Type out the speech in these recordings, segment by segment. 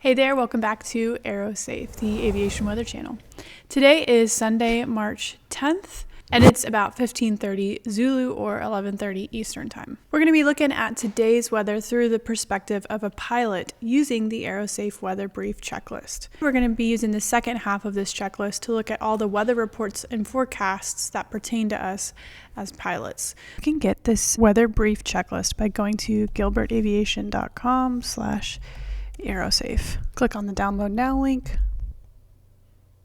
Hey there, welcome back to AeroSafe, the aviation weather channel. Today is Sunday, March 10th, and it's about 15:30 Zulu or 11:30 Eastern Time. We're going to be looking at today's weather through the perspective of a pilot using the AeroSafe Weather Brief Checklist. We're going to be using the second half of this checklist to look at all the weather reports and forecasts that pertain to us as pilots. You can get this weather brief checklist by going to gilbertaviation.com/AeroSafe. Click on the download now link,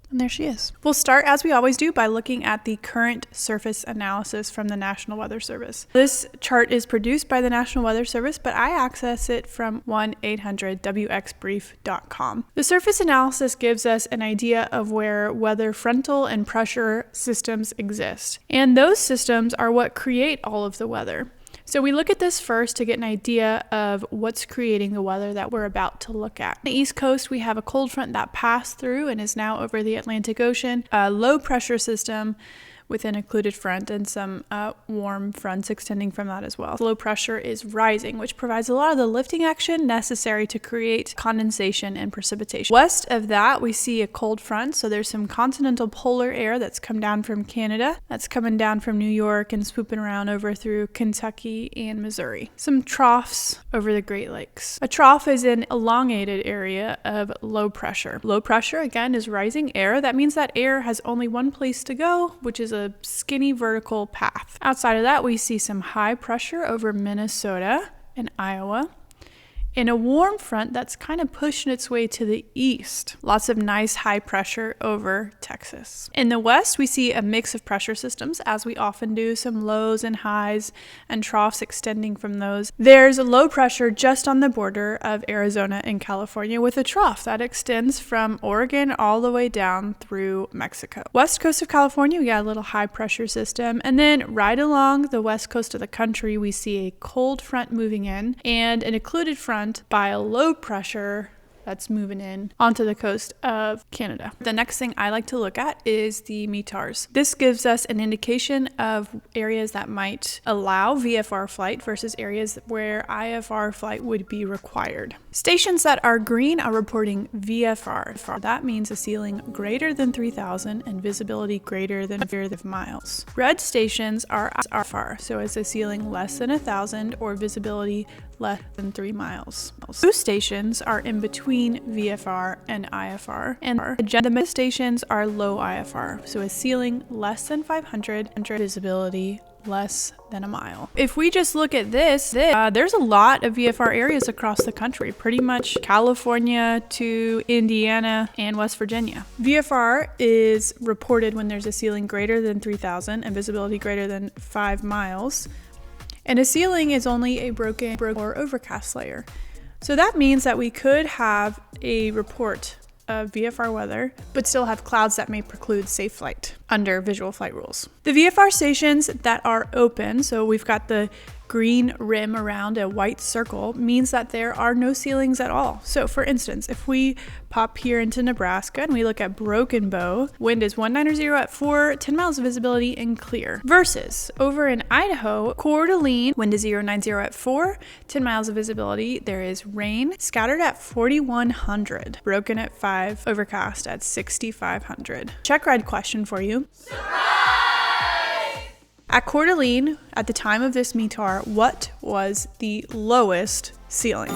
and there she is. We'll start, as we always do, by looking at the current surface analysis from the National Weather Service. This chart is produced by the National Weather Service, but I access it from 1-800-WXBrief.com. The surface analysis gives us an idea of where weather frontal and pressure systems exist, and those systems are what create all of the weather. So we look at this first to get an idea of what's creating the weather that we're about to look at. On the East Coast, we have a cold front that passed through and is now over the Atlantic Ocean, a low pressure system with an occluded front and some warm fronts extending from that as well. Low pressure is rising, which provides a lot of the lifting action necessary to create condensation and precipitation. West of that, we see a cold front, so there's some continental polar air that's come down from Canada, that's coming down from New York and swooping around over through Kentucky and Missouri. Some troughs over the Great Lakes. A trough is an elongated area of low pressure. Low pressure, again, is rising air. That means that air has only one place to go, which is a skinny vertical path. Outside of that, we see some high pressure over Minnesota and Iowa, and a warm front that's kind of pushing its way to the east. Lots of nice high pressure over Texas. In the west, we see a mix of pressure systems, as we often do, some lows and highs and troughs extending from those. There's a low pressure just on the border of Arizona and California with a trough that extends from Oregon all the way down through Mexico. West coast of California, we got a little high pressure system, and then right along the west coast of the country, we see a cold front moving in and an occluded front by a low pressure that's moving in onto the coast of Canada. The next thing I like to look at is the METARs. This gives us an indication of areas that might allow VFR flight versus areas where IFR flight would be required. Stations that are green are reporting VFR. That means a ceiling greater than 3,000 and visibility greater than 5 miles. Red stations are IFR, so it's a ceiling less than 1,000 or visibility less than 3 miles. Blue stations are in between VFR and IFR, and the stations are low IFR, so a ceiling less than 500 and visibility less than a mile. If we just look at this, there's a lot of VFR areas across the country, pretty much California to Indiana and West Virginia. VFR is reported when there's a ceiling greater than 3,000 and visibility greater than 5 miles. And a ceiling is only a broken or overcast layer. So that means that we could have a report of VFR weather, but still have clouds that may preclude safe flight under visual flight rules. The VFR stations that are open, so we've got the green rim around a white circle, means that there are no ceilings at all. So for instance, if we pop here into Nebraska and we look at Broken Bow, wind is 190 at 4, 10 miles of visibility and clear. Versus over in Idaho, Coeur d'Alene, wind is 090 at 4, 10 miles of visibility. There is rain scattered at 4,100, broken at 5, overcast at 6,500. Check ride question for you. Surprise! At Coeur d'Alene, at the time of this METAR, what was the lowest ceiling?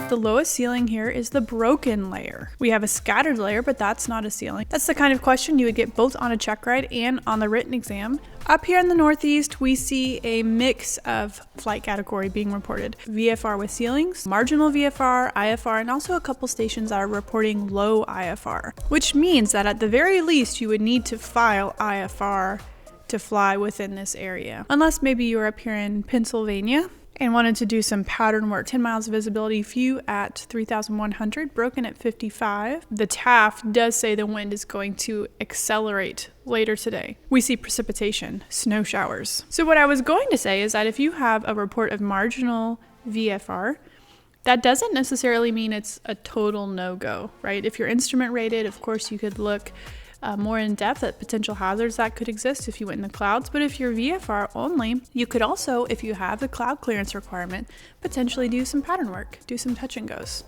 The lowest ceiling here is the broken layer. We have a scattered layer, but that's not a ceiling. That's the kind of question you would get both on a check ride and on the written exam. Up here in the Northeast, we see a mix of flight category being reported. VFR with ceilings, marginal VFR, IFR, and also a couple stations that are reporting low IFR, which means that at the very least, you would need to file IFR to fly within this area. Unless maybe you're up here in Pennsylvania and wanted to do some pattern work. 10 miles of visibility, few at 3,100, broken at 55. The TAF does say the wind is going to accelerate later today. We see precipitation, snow showers. So what I was going to say is that if you have a report of marginal VFR, that doesn't necessarily mean it's a total no-go, right? If you're instrument rated, of course you could look more in depth at potential hazards that could exist if you went in the clouds. But if you're VFR only, you could also, if you have the cloud clearance requirement, potentially do some pattern work, do some touch and goes.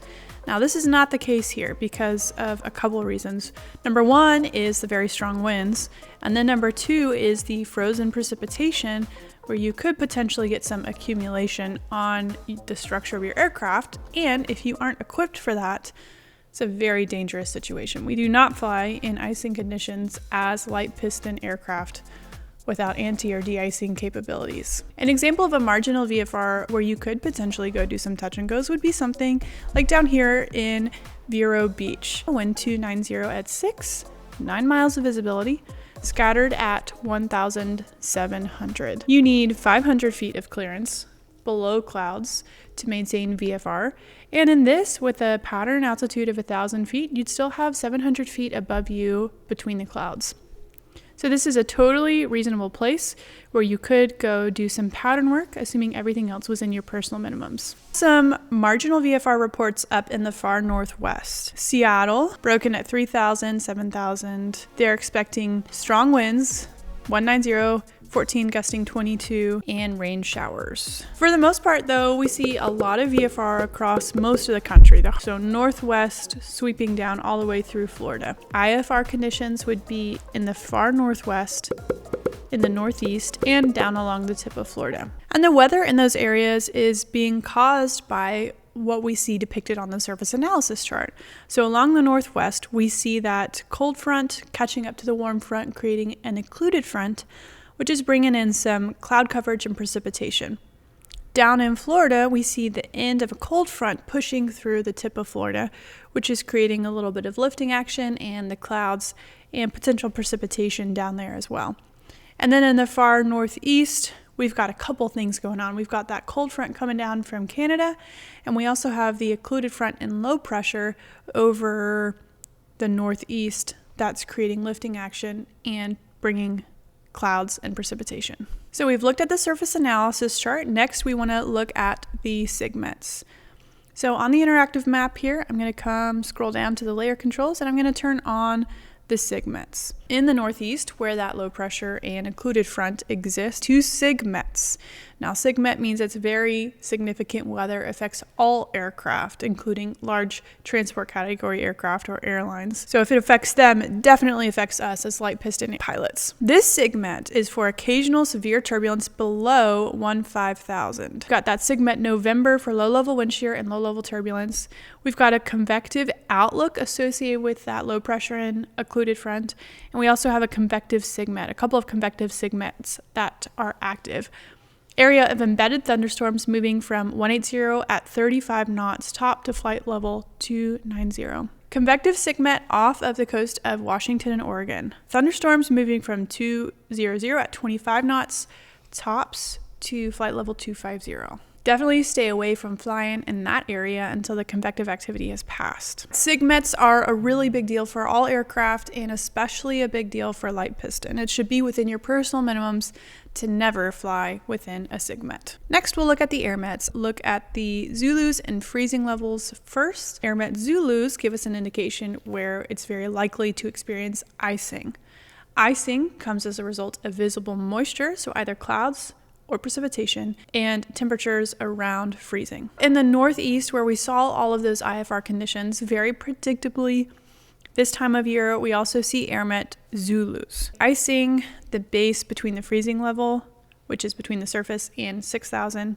Now, this is not the case here because of a couple of reasons. Number one is the very strong winds, and then number two is the frozen precipitation, where you could potentially get some accumulation on the structure of your aircraft. And if you aren't equipped for that, it's a very dangerous situation. We do not fly in icing conditions as light piston aircraft without anti or de-icing capabilities. An example of a marginal VFR where you could potentially go do some touch and goes would be something like down here in Vero Beach. Wind 290 at 6, 9 miles of visibility, scattered at 1,700. You need 500 feet of clearance below clouds to maintain VFR. And in this, with a pattern altitude of 1,000 feet, you'd still have 700 feet above you between the clouds. So this is a totally reasonable place where you could go do some pattern work, assuming everything else was in your personal minimums. Some marginal VFR reports up in the far northwest. Seattle, broken at 3,000, 7,000. They're expecting strong winds, 190, 14 gusting 22, and rain showers. For the most part, though, we see a lot of VFR across most of the country, so northwest sweeping down all the way through Florida. IFR conditions would be in the far northwest, in the northeast, and down along the tip of Florida. And the weather in those areas is being caused by what we see depicted on the surface analysis chart. So along the northwest, we see that cold front catching up to the warm front, creating an occluded front, which is bringing in some cloud coverage and precipitation. Down in Florida, we see the end of a cold front pushing through the tip of Florida, which is creating a little bit of lifting action and the clouds and potential precipitation down there as well. And then in the far northeast, we've got a couple things going on. We've got that cold front coming down from Canada, and we also have the occluded front and low pressure over the northeast that's creating lifting action and bringing clouds and precipitation. So we've looked at the surface analysis chart. Next, we want to look at the segments. So on the interactive map here, I'm going to scroll down to the layer controls, and I'm going to turn on the segments. In the northeast, where that low pressure and occluded front exist, 2 segments. Now, segment means it's very significant weather, affects all aircraft, including large transport category aircraft or airlines. So if it affects them, it definitely affects us as light piston pilots. This segment is for occasional severe turbulence below 15,000. We've got that segment November for low level wind shear and low level turbulence. We've got a convective outlook associated with that low pressure and occluded front. And we also have a convective segment, a couple of convective segments that are active. Area of embedded thunderstorms moving from 180 at 35 knots top to flight level 290. Convective segment off of the coast of Washington and Oregon. Thunderstorms moving from 200 at 25 knots tops to flight level 250. Definitely stay away from flying in that area until the convective activity has passed. Segments are a really big deal for all aircraft and especially a big deal for light piston. It should be within your personal minimums to never fly within a segment. Next, we'll look at the air mets. Look at the Zulus and freezing levels first. Air met Zulus give us an indication where it's very likely to experience icing. Icing comes as a result of visible moisture, so either clouds or precipitation, and temperatures around freezing. In the northeast, where we saw all of those IFR conditions, very predictably, this time of year, we also see air met Zulus. Icing the base between the freezing level, which is between the surface and 6,000,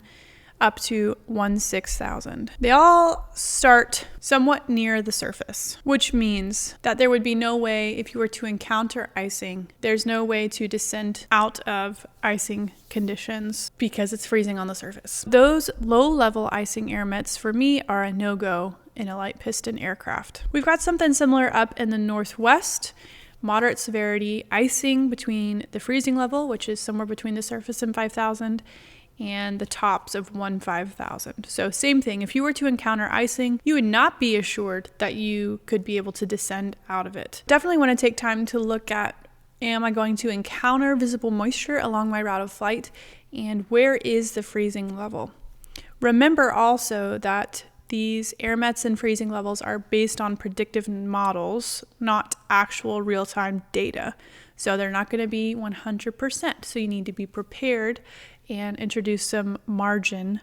up to 16,000. They all start somewhat near the surface, which means that there would be no way, if you were to encounter icing, there's no way to descend out of icing conditions because it's freezing on the surface. Those low-level icing air mets, for me, are a no-go in a light piston aircraft. We've got something similar up in the northwest. Moderate severity icing between the freezing level, which is somewhere between the surface and 5,000, and the tops of 15,000. So same thing, if you were to encounter icing, you would not be assured that you could be able to descend out of it. Definitely want to take time to look at, am I going to encounter visible moisture along my route of flight, and where is the freezing level? Remember also that These air mets and freezing levels are based on predictive models, not actual real-time data. So they're not going to be 100%. So you need to be prepared and introduce some margin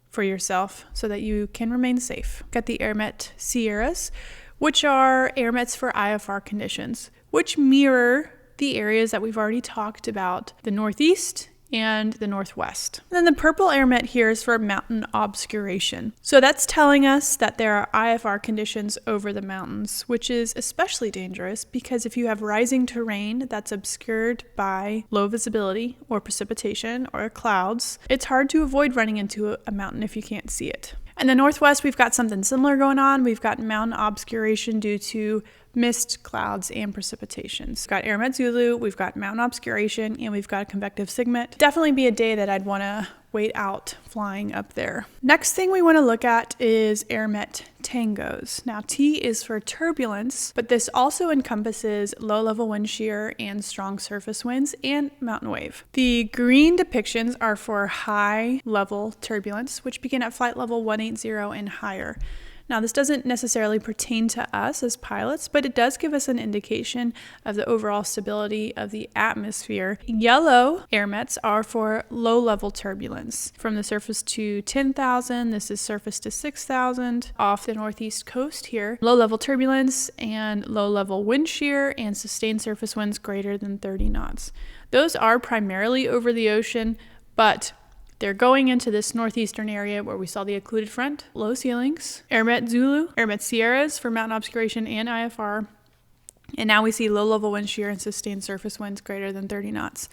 for yourself so that you can remain safe. Got the AirMet Sierras, which are air mets for IFR conditions, which mirror the areas that we've already talked about, the Northeast and the Northwest. And then the purple AirMet here is for mountain obscuration. So that's telling us that there are IFR conditions over the mountains, which is especially dangerous because if you have rising terrain that's obscured by low visibility or precipitation or clouds, it's hard to avoid running into a mountain if you can't see it. In the Northwest, we've got something similar going on. We've got mountain obscuration due to mist, clouds, and precipitation. So we've got AirMet Zulu, we've got mountain obscuration, and we've got a convective sigmet. Definitely be a day that I'd want to wait out flying up there. Next thing we want to look at is AirMet Tangos. Now T is for turbulence, but this also encompasses low-level wind shear and strong surface winds and mountain wave. The green depictions are for high-level turbulence, which begin at flight level 180 and higher. Now, this doesn't necessarily pertain to us as pilots, but it does give us an indication of the overall stability of the atmosphere. Yellow air mets are for low-level turbulence. From the surface to 10,000, this is surface to 6,000. Off the northeast coast here, low-level turbulence and low-level wind shear and sustained surface winds greater than 30 knots. Those are primarily over the ocean, but they're going into this northeastern area where we saw the occluded front, low ceilings, AirMet Zulu, AirMet Sierras for mountain obscuration and IFR. And now we see low-level wind shear and sustained surface winds greater than 30 knots.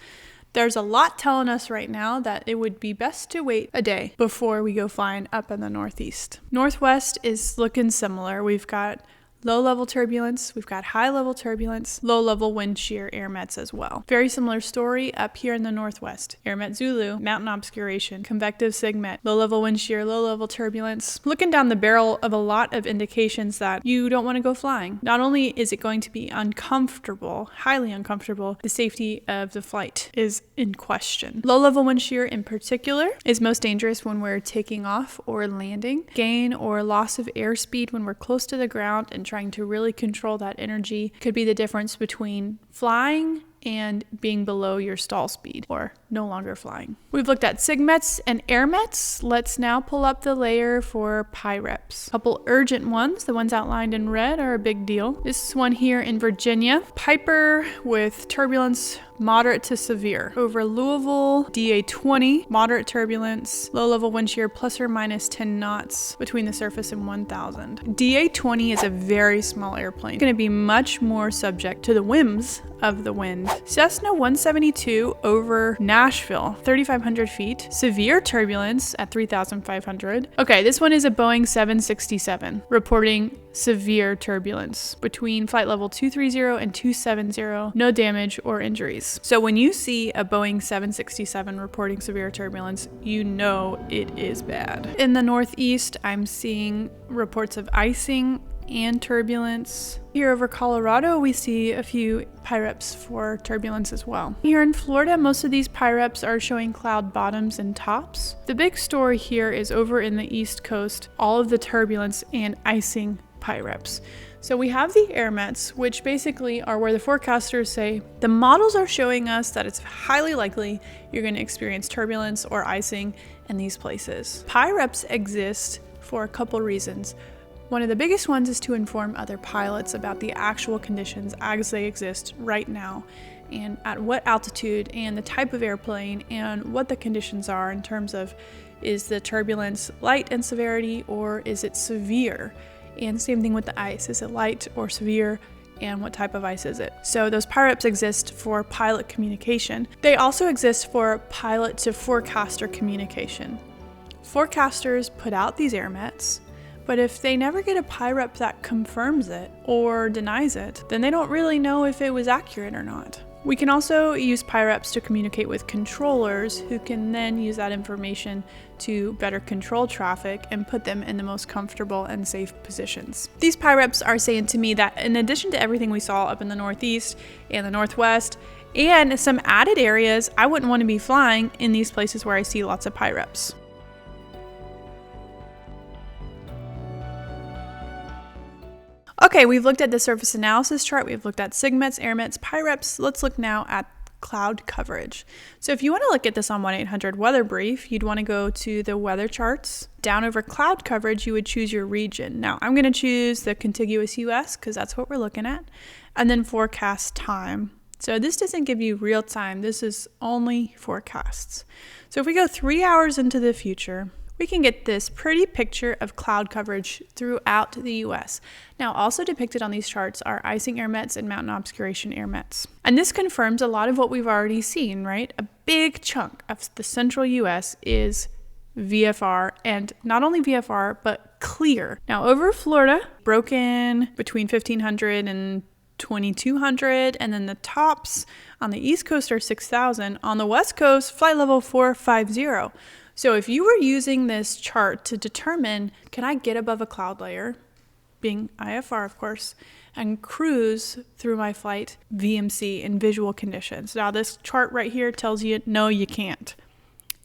There's a lot telling us right now that it would be best to wait a day before we go flying up in the northeast. Northwest is looking similar. We've got low-level turbulence, we've got high-level turbulence, low-level wind shear air mets as well. Very similar story up here in the Northwest. AirMet Zulu, mountain obscuration, convective sigmet, low-level wind shear, low-level turbulence. Looking down the barrel of a lot of indications that you don't want to go flying. Not only is it going to be uncomfortable, highly uncomfortable, the safety of the flight is in question. Low-level wind shear in particular is most dangerous when we're taking off or landing. Gain or loss of airspeed when we're close to the ground and trying to really control that energy could be the difference between flying and being below your stall speed or no longer flying. We've looked at SIGMETs and AirMets. Let's now pull up the layer for PIREPs. A couple urgent ones, the ones outlined in red, are a big deal. This one here in Virginia, Piper with turbulence moderate to severe. Over Louisville, DA-20, moderate turbulence, low-level wind shear plus or minus 10 knots between the surface and 1,000. DA-20 is a very small airplane. It's going to be much more subject to the whims of the wind. Cessna 172 over Nashville, 3,500 feet, severe turbulence at 3,500. Okay, this one is a Boeing 767 reporting severe turbulence between flight level 230 and 270, no damage or injuries. So when you see a Boeing 767 reporting severe turbulence, you know it is bad. In the Northeast, I'm seeing reports of icing and turbulence. Here over Colorado, we see a few PIREPs for turbulence as well. Here in Florida, most of these PIREPs are showing cloud bottoms and tops. The big story here is over in the East Coast, all of the turbulence and icing PIREPs. So we have the AirMets, which basically are where the forecasters say the models are showing us that it's highly likely you're going to experience turbulence or icing in these places. PIREPs exist for a couple reasons. One of the biggest ones is to inform other pilots about the actual conditions as they exist right now and at what altitude and the type of airplane and what the conditions are in terms of, is the turbulence light in severity or is it severe? And same thing with the ice. Is it light or severe? And what type of ice is it? So those PIREPs exist for pilot communication. They also exist for pilot to forecaster communication. Forecasters put out these AirMets, but if they never get a PIREP that confirms it or denies it, then they don't really know if it was accurate or not. We can also use PIREPs to communicate with controllers who can then use that information to better control traffic and put them in the most comfortable and safe positions. These PIREPs are saying to me that in addition to everything we saw up in the Northeast and the Northwest and some added areas, I wouldn't want to be flying in these places where I see lots of PIREPs. Okay, we've looked at the surface analysis chart. We've looked at SIGMETs, AirMets, PIREPs. Let's look now at cloud coverage. So if you want to look at this on 1-800 Weather Brief, you'd want to go to the weather charts. Down over cloud coverage, you would choose your region. Now, I'm going to choose the contiguous US because that's what we're looking at, and then forecast time. So this doesn't give you real time. This is only forecasts. So if we go 3 hours into the future, we can get this pretty picture of cloud coverage throughout the US. Now, also depicted on these charts are icing AirMets and mountain obscuration AirMets. And this confirms a lot of what we've already seen, right? A big chunk of the central US is VFR, and not only VFR, but clear. Now, over Florida, broken between 1,500 and 2,200, and then the tops on the East Coast are 6,000. On the West Coast, flight level 450. So if you were using this chart to determine, can I get above a cloud layer, being IFR of course, and cruise through my flight VMC in visual conditions. Now this chart right here tells you, no, you can't.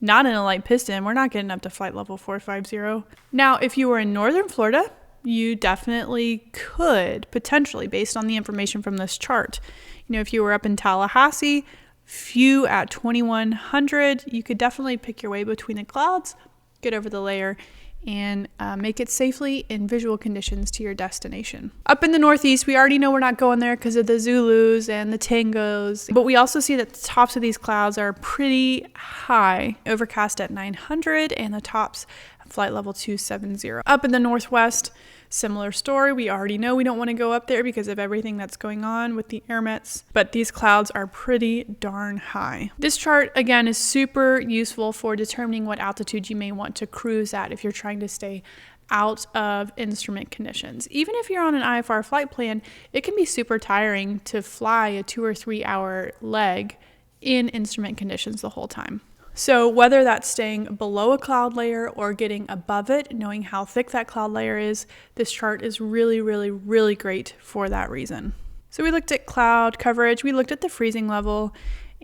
Not in a light piston, we're not getting up to flight level 450. Now, if you were in northern Florida, you definitely could, potentially, based on the information from this chart. You know, if you were up in Tallahassee, few at 2,100, you could definitely pick your way between the clouds, get over the layer, and make it safely in visual conditions to your destination. Up in the Northeast, we already know we're not going there because of the Zulus and the Tangos, but we also see that the tops of these clouds are pretty high, overcast at 900, and the tops at flight level 270. Up in the Northwest, similar story. We already know we don't want to go up there because of everything that's going on with the AirMets, but these clouds are pretty darn high. This chart, again, is super useful for determining what altitude you may want to cruise at if you're trying to stay out of instrument conditions. Even if you're on an IFR flight plan, it can be super tiring to fly a 2 or 3 hour leg in instrument conditions the whole time. So whether that's staying below a cloud layer or getting above it, knowing how thick that cloud layer is, this chart is really, really, really great for that reason. So we looked at cloud coverage, we looked at the freezing level,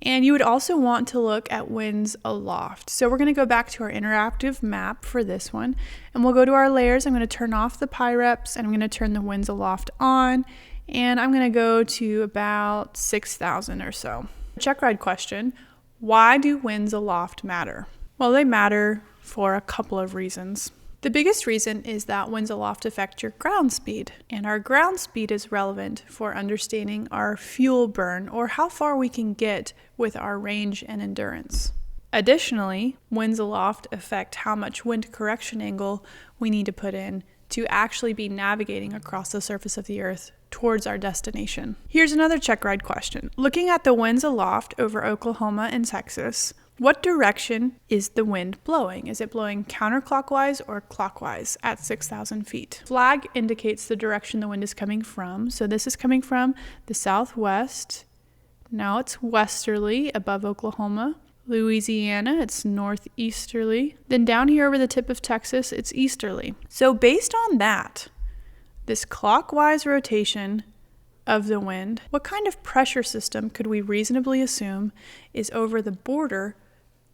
and you would also want to look at winds aloft. So we're going to go back to our interactive map for this one, and we'll go to our layers. I'm going to turn off the PIREPs, and I'm going to turn the winds aloft on, and I'm going to go to about 6,000 or so. Check ride question. Why do winds aloft matter? Well, they matter for a couple of reasons. The biggest reason is that winds aloft affect your ground speed, and our ground speed is relevant for understanding our fuel burn or how far we can get with our range and endurance. Additionally, winds aloft affect how much wind correction angle we need to put in to actually be navigating across the surface of the Earth towards our destination. Here's another check ride question. Looking at the winds aloft over Oklahoma and Texas, what direction is the wind blowing? Is it blowing counterclockwise or clockwise at 6,000 feet? Flag indicates the direction the wind is coming from. So this is coming from the southwest. Now it's westerly above Oklahoma. Louisiana, it's northeasterly. Then down here over the tip of Texas, it's easterly. So based on that, this clockwise rotation of the wind, what kind of pressure system could we reasonably assume is over the border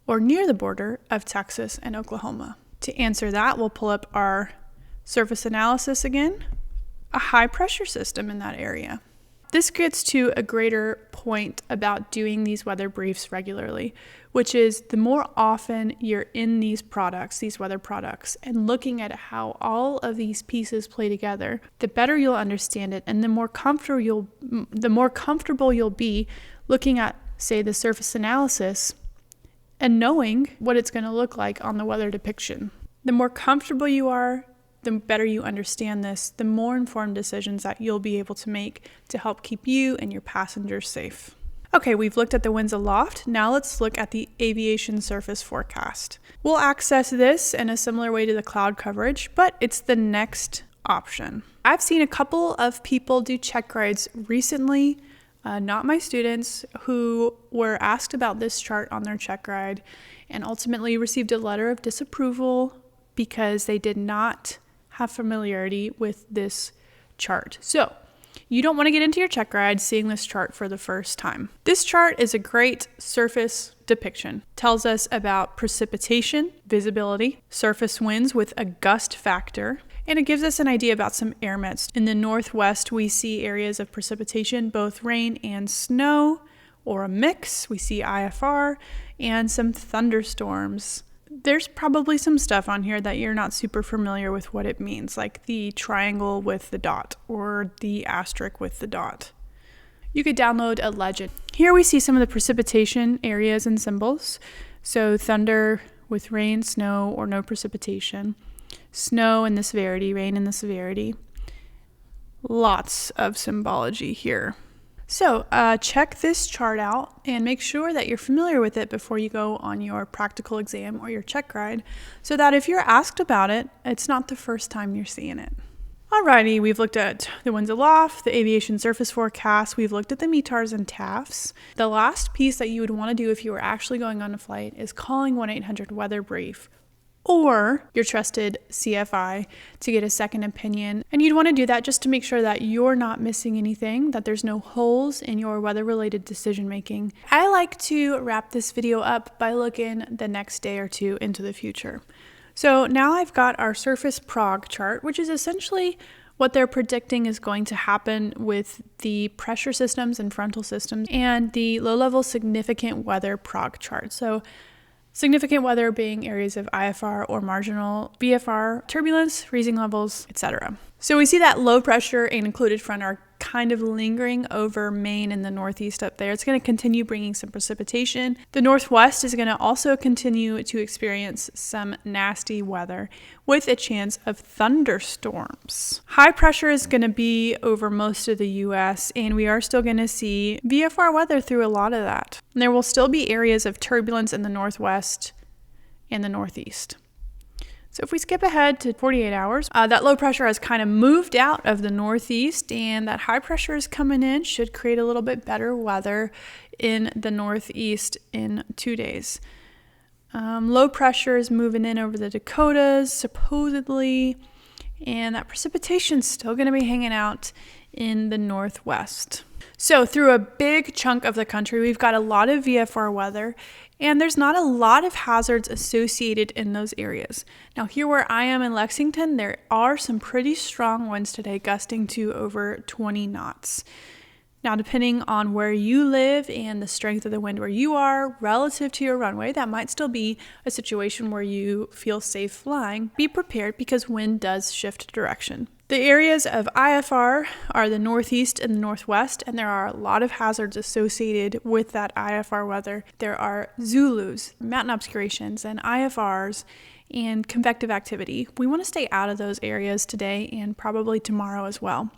or near the border of Texas and Oklahoma? To answer that, we'll pull up our surface analysis again. A high pressure system in that area. This gets to a greater point about doing these weather briefs regularly, which is the more often you're in these products, these weather products, and looking at how all of these pieces play together, the better you'll understand it, and the more comfortable you'll be looking at, say, the surface analysis and knowing what it's going to look like on the weather depiction. The more comfortable you are, the better you understand this, the more informed decisions that you'll be able to make to help keep you and your passengers safe. Okay, we've looked at the winds aloft. Now let's look at the aviation surface forecast. We'll access this in a similar way to the cloud coverage, but it's the next option. I've seen a couple of people do check rides recently, not my students, who were asked about this chart on their check ride and ultimately received a letter of disapproval because they did not have familiarity with this chart. So you don't want to get into your check ride seeing this chart for the first time. This chart is a great surface depiction. Tells us about precipitation, visibility, surface winds with a gust factor, And it gives us an idea about some air mix. In the northwest, we see areas of precipitation, both rain and snow, or a mix. We see IFR and some thunderstorms. There's probably some stuff on here that you're not super familiar with what it means, like the triangle with the dot or the asterisk with the dot. You could download a legend. Here we see some of the precipitation areas and symbols. So thunder with rain, snow, or no precipitation. Snow and the severity, rain and the severity. Lots of symbology here. So check this chart out and make sure that you're familiar with it before you go on your practical exam or your check ride, so that if you're asked about it, it's not the first time you're seeing it. Alrighty, we've looked at the winds aloft, the aviation surface forecast, we've looked at the METARs and TAFs. The last piece that you would want to do if you were actually going on a flight is calling 1-800-WEATHER BRIEF or your trusted CFI to get a second opinion. And you'd want to do that just to make sure that you're not missing anything, that there's no holes in your weather-related decision making. I like to wrap this video up by looking the next day or two into the future. So now I've got our surface prog chart, which is essentially what they're predicting is going to happen with the pressure systems and frontal systems, and the low-level significant weather prog chart. So significant weather being areas of IFR or marginal VFR, turbulence, freezing levels, etc. So we see that low pressure and included front are kind of lingering over Maine and the northeast up there. It's going to continue bringing some precipitation. The northwest is going to also continue to experience some nasty weather with a chance of thunderstorms. High pressure is going to be over most of the U.S., and we are still going to see VFR weather through a lot of that. And there will still be areas of turbulence in the northwest and the northeast. So if we skip ahead to 48 hours, that low pressure has kind of moved out of the northeast, and that high pressure is coming in, should create a little bit better weather in the northeast in 2 days. Low pressure is moving in over the Dakotas, supposedly, and that precipitation is still going to be hanging out in the northwest. So through a big chunk of the country, we've got a lot of VFR weather, and there's not a lot of hazards associated in those areas. Now here where I am in Lexington, there are some pretty strong winds today, gusting to over 20 knots. Now depending on where you live and the strength of the wind where you are relative to your runway, that might still be a situation where you feel safe flying. Be prepared because wind does shift direction. The areas of IFR are the northeast and the northwest, and there are a lot of hazards associated with that IFR weather. There are Zulus, mountain obscurations, and IFRs, and convective activity. We want to stay out of those areas today and probably tomorrow as well.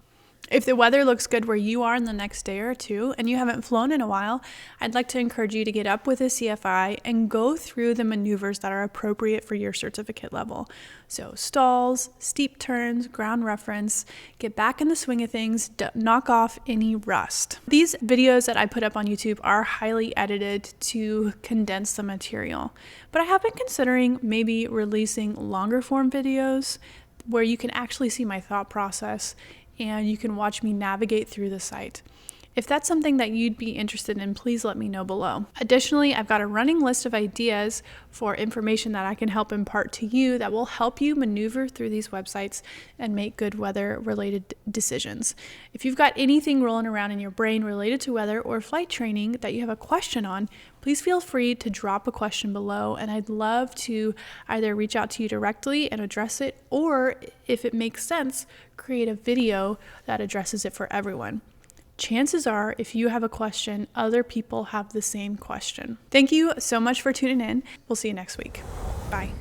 If the weather looks good where you are in the next day or two and you haven't flown in a while, I'd like to encourage you to get up with a CFI and go through the maneuvers that are appropriate for your certificate level. So stalls, steep turns, ground reference, get back in the swing of things, knock off any rust. These videos that I put up on YouTube are highly edited to condense the material, but I have been considering maybe releasing longer form videos where you can actually see my thought process and you can watch me navigate through the site. If that's something that you'd be interested in, please let me know below. Additionally, I've got a running list of ideas for information that I can help impart to you that will help you maneuver through these websites and make good weather-related decisions. If you've got anything rolling around in your brain related to weather or flight training that you have a question on, please feel free to drop a question below, and I'd love to either reach out to you directly and address it, or if it makes sense, create a video that addresses it for everyone. Chances are, if you have a question, other people have the same question. Thank you so much for tuning in. We'll see you next week. Bye.